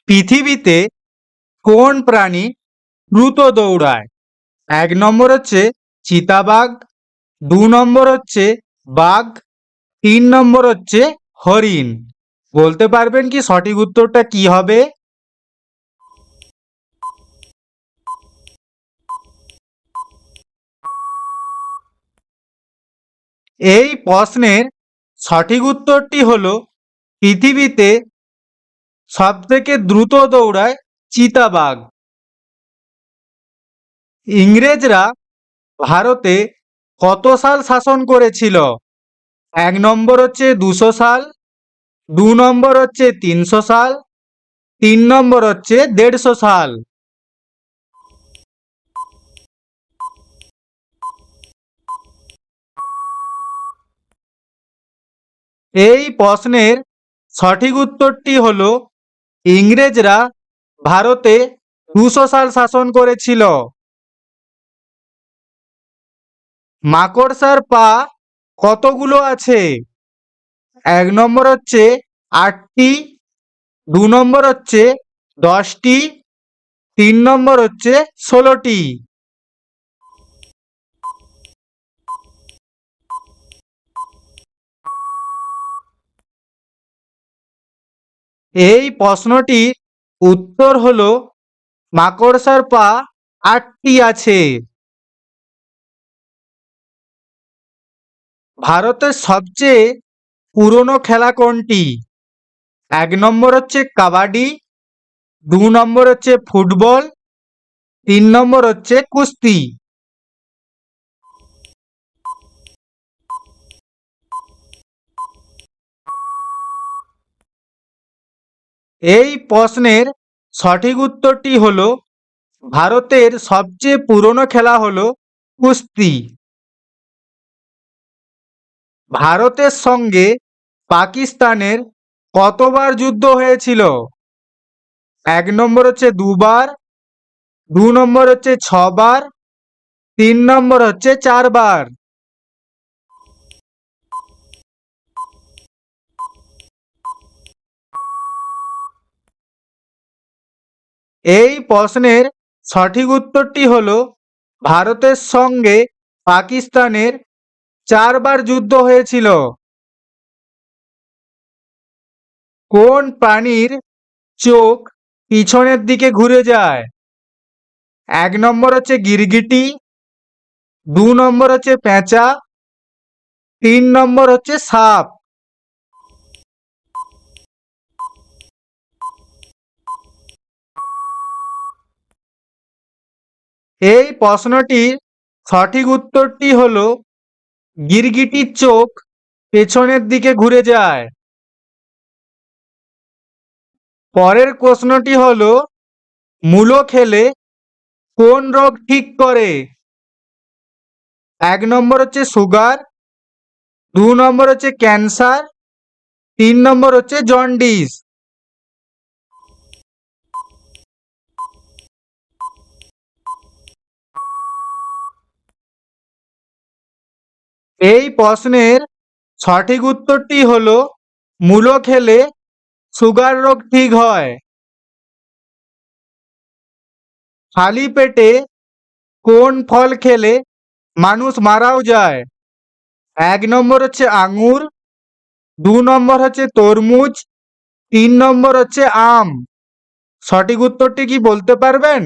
পৃথিবীতে কোন প্রাণী দ্রুত দৌড়ায়? ১ নম্বর হচ্ছে চিতাবাঘ, ২ নম্বর হচ্ছে বাঘ, ৩ নম্বর হচ্ছে হরিণ। বলতে পারবেন কি সঠিক উত্তরটা কি হবে? এই প্রশ্নের সঠিক উত্তরটি হলো পৃথিবীতে সবথেকে দ্রুত দৌড়ায় চিতাবাঘ। ইংরেজরা ভারতে কত সাল শাসন করেছিল? ১ নম্বর হচ্ছে ২০০ সাল, ২ নম্বর হচ্ছে ৩০০ সাল, ৩ নম্বর হচ্ছে ১৫০ সাল। এই প্রশ্নের সঠিক উত্তরটি হলো ইংরেজরা ভারতে ২০০ সাল শাসন করেছিল। মাকড়সার পা কতগুলো আছে? ১ নম্বর হচ্ছে ৮টি, ২ নম্বর হচ্ছে ১০টি, ৩ নম্বর হচ্ছে ১৬টি। এই প্রশ্নটির উত্তর হলো মাকড়সার পা ৮টি আছে। ভারতের সবচেয়ে পুরনো খেলা কোনটি? ১ নম্বর হচ্ছে কাবাডি, ২ নম্বর হচ্ছে ফুটবল, ৩ নম্বর হচ্ছে কুস্তি। এই প্রশ্নের সঠিক উত্তরটি হলো ভারতের সবচেয়ে পুরনো খেলা হলো কুস্তি। ভারতের সঙ্গে পাকিস্তানের কতবার যুদ্ধ হয়েছিল? ১ নম্বর হচ্ছে ২ বার, ২ নম্বর হচ্ছে ৬ বার, ৩ নম্বর হচ্ছে ৪ বার। এই প্রশ্নের সঠিক উত্তরটি হলো ভারতের সঙ্গে পাকিস্তানের ৪ বার যুদ্ধ হয়েছিল। কোন প্রাণীর চোখ পিছনের দিকে ঘুরে যায়? ১ নম্বর হচ্ছে গিরগিটি, ২ নম্বর হচ্ছে পেঁচা, ৩ নম্বর হচ্ছে সাপ। এই প্রশ্নটির সঠিক উত্তরটি হলো গিরগিটির চোখ পেছনের দিকে ঘুরে যায়। পরের প্রশ্নটি হলো মূলো খেলে কোন রোগ ঠিক করে? ১ নম্বর হচ্ছে সুগার, ২ নম্বর হচ্ছে ক্যান্সার, ৩ নম্বর হচ্ছে জন্ডিস। এই প্রশ্নের সঠিক উত্তরটি হলো মূলো খেলে সুগার রোগ ঠিক হয়। খালি পেটে কোন ফল খেলে মানুষ মারাও যায়? ১ নম্বর হচ্ছে আঙুর, ২ নম্বর হচ্ছে তরমুজ, ৩ নম্বর হচ্ছে আম। সঠিক উত্তরটি কি বলতে পারবেন?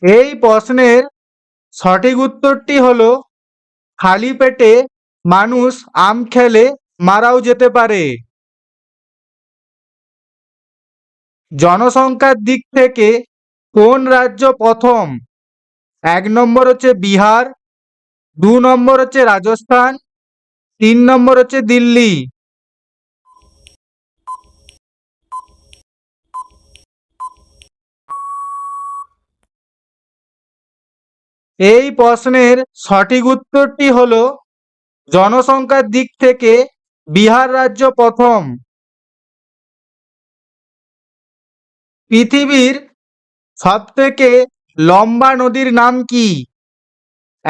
এই প্রশ্নের সঠিক উত্তরটি হলো খালি পেটে মানুষ আম খেলে মারাও যেতে পারে। জনসংখ্যার দিক থেকে কোন রাজ্য প্রথম? ১ নম্বর হচ্ছে বিহার, ২ নম্বর হচ্ছে রাজস্থান, ৩ নম্বর হচ্ছে দিল্লি। এই প্রশ্নের সঠিক উত্তরটি হলো জনসংখ্যার দিক থেকে বিহার রাজ্য প্রথম। পৃথিবীর সবথেকে লম্বা নদীর নাম কি?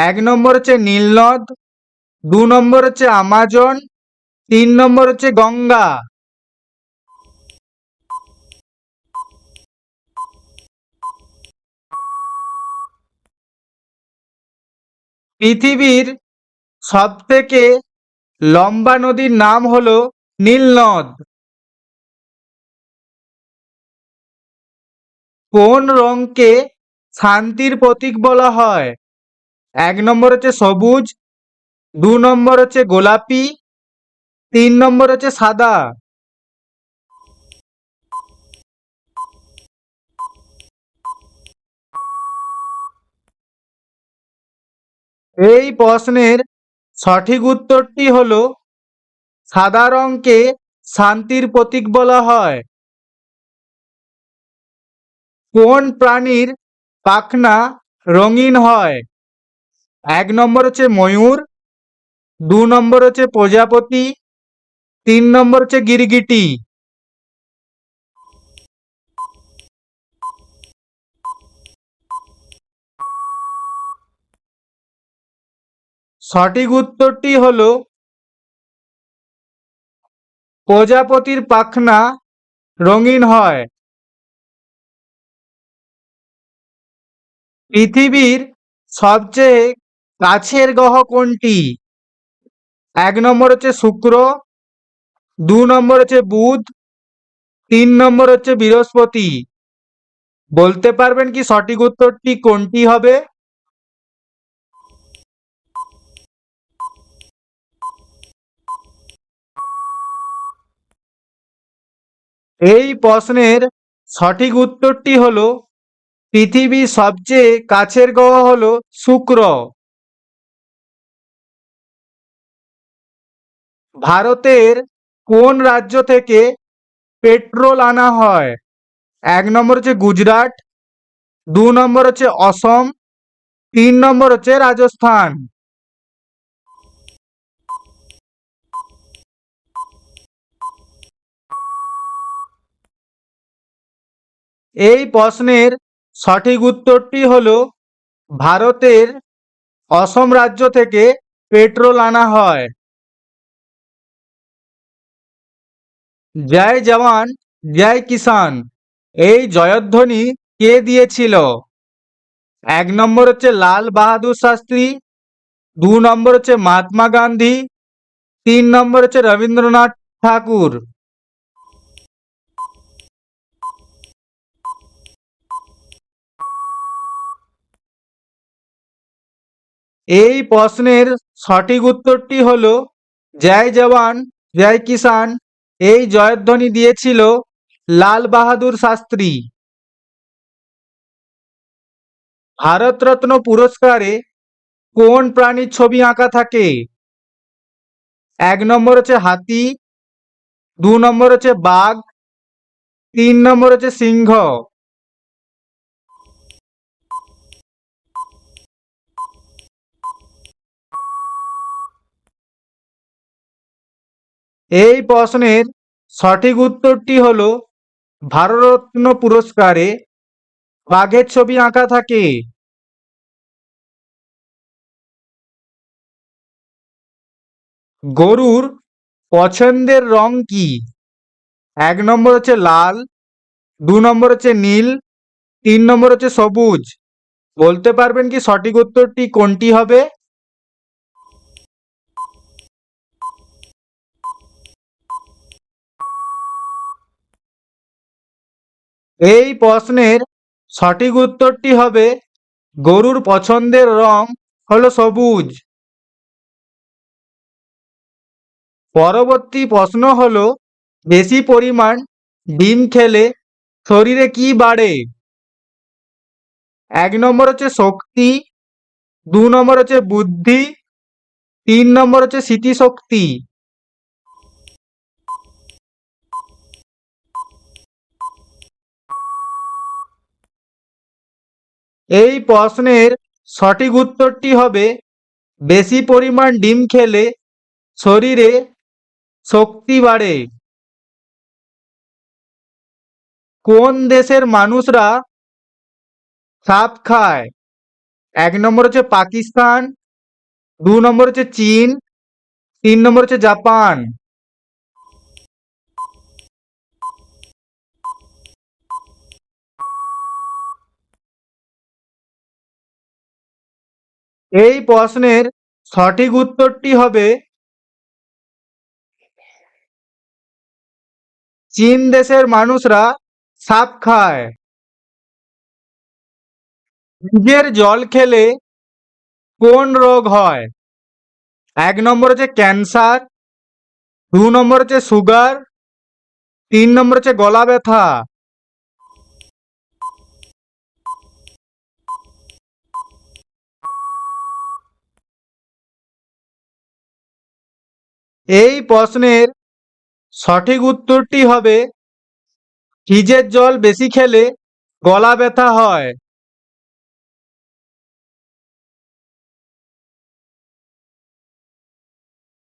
এক নম্বর হচ্ছে নীলনদ, 2 নম্বর হচ্ছে আমাজন, 3 নম্বর হচ্ছে গঙ্গা। পৃথিবীর সবথেকে লম্বা নদীর নাম হলো নীলনদ। কোন রঙকে শান্তির প্রতীক বলা হয়? 1 নম্বর হচ্ছে সবুজ, 2 নম্বর হচ্ছে গোলাপি, 3 নম্বর হচ্ছে সাদা। এই প্রশ্নের সঠিক উত্তরটি হলো সাদা রঙকে শান্তির প্রতীক বলা হয়। কোন প্রাণীর পাখনা রঙিন হয়? 1 নম্বর হচ্ছে ময়ূর, 2 নম্বর হচ্ছে প্রজাপতি, 3 নম্বর হচ্ছে গিরগিটি। সঠিক উত্তরটি হলো প্রজাপতির পাখনা রঙিন হয়। পৃথিবীর সবচেয়ে কাছের গ্রহ কোনটি? 1 নম্বর হচ্ছে শুক্র, 2 নম্বর হচ্ছে বুধ, 3 নম্বর হচ্ছে বৃহস্পতি। বলতে পারবেন কি সঠিক উত্তরটি কোনটি হবে? এই প্রশ্নের সঠিক উত্তরটি হলো পৃথিবীর সবচেয়ে কাছের গ্রহ হলো শুক্র। ভারতের কোন রাজ্য থেকে পেট্রোল আনা হয়? 1 নম্বর হচ্ছে গুজরাট, 2 নম্বর হচ্ছে অসম, 3 নম্বর হচ্ছে রাজস্থান। এই প্রশ্নের সঠিক উত্তরটি হলো ভারতের অসম রাজ্য থেকে পেট্রোল আনা হয়। জয় জওয়ান জয় কিষান এই জয়ধ্বনি কে দিয়েছিল? 1 নম্বর হচ্ছে লাল বাহাদুর শাস্ত্রী, 2 নম্বর হচ্ছে মহাত্মা গান্ধী, 3 নম্বর হচ্ছে রবীন্দ্রনাথ ঠাকুর। এই প্রশ্নের সঠিক উত্তরটি হলো জয় জওয়ান জয় কিষান এই জয়ধ্বনি দিয়েছিল লাল বাহাদুর শাস্ত্রী। ভারতরত্ন পুরস্কারে কোন প্রাণীর ছবি আঁকা থাকে? 1 নম্বর হচ্ছে হাতি, 2 নম্বর হচ্ছে বাঘ, 3 নম্বর হচ্ছে সিংহ। এই প্রশ্নের সঠিক উত্তরটি হলো ভারতরত্ন পুরস্কারে বাঘের ছবি আঁকা থাকে। গরুর পছন্দের রং কি? 1 নম্বর হচ্ছে লাল, 2 নম্বর হচ্ছে নীল, 3 নম্বর হচ্ছে সবুজ। বলতে পারবেন কি সঠিক উত্তরটি কোনটি হবে? এই প্রশ্নের সঠিক উত্তরটি হবে গরুর পছন্দের রং হলো সবুজ। পরবর্তী প্রশ্ন হলো বেশি পরিমাণ ডিম খেলে শরীরে কি বাড়ে? 1 নম্বর হচ্ছে শক্তি, 2 নম্বর হচ্ছে বুদ্ধি, 3 নম্বর হচ্ছে স্মৃতিশক্তি। এই প্রশ্নের সঠিক উত্তরটি হবে বেশি পরিমাণ ডিম খেলে শরীরে শক্তি বাড়ে। কোন দেশের মানুষরা সাপ খায়? এক নম্বর হচ্ছে পাকিস্তান, 2 নম্বর হচ্ছে চীন, 3 নম্বর হচ্ছে জাপান। এই প্রশ্নের সঠিক উত্তরটি হবে চীন দেশের মানুষরা সাপ খায়। ফ্রিজের জল খেলে কোন রোগ হয়? 1 নম্বর হচ্ছে ক্যান্সার, 2 নম্বর হচ্ছে সুগার, 3 নম্বর হচ্ছে গলা ব্যথা। এই প্রশ্নের সঠিক উত্তরটি হবে ফ্রিজের জল বেশি খেলে গলা ব্যথা হয়।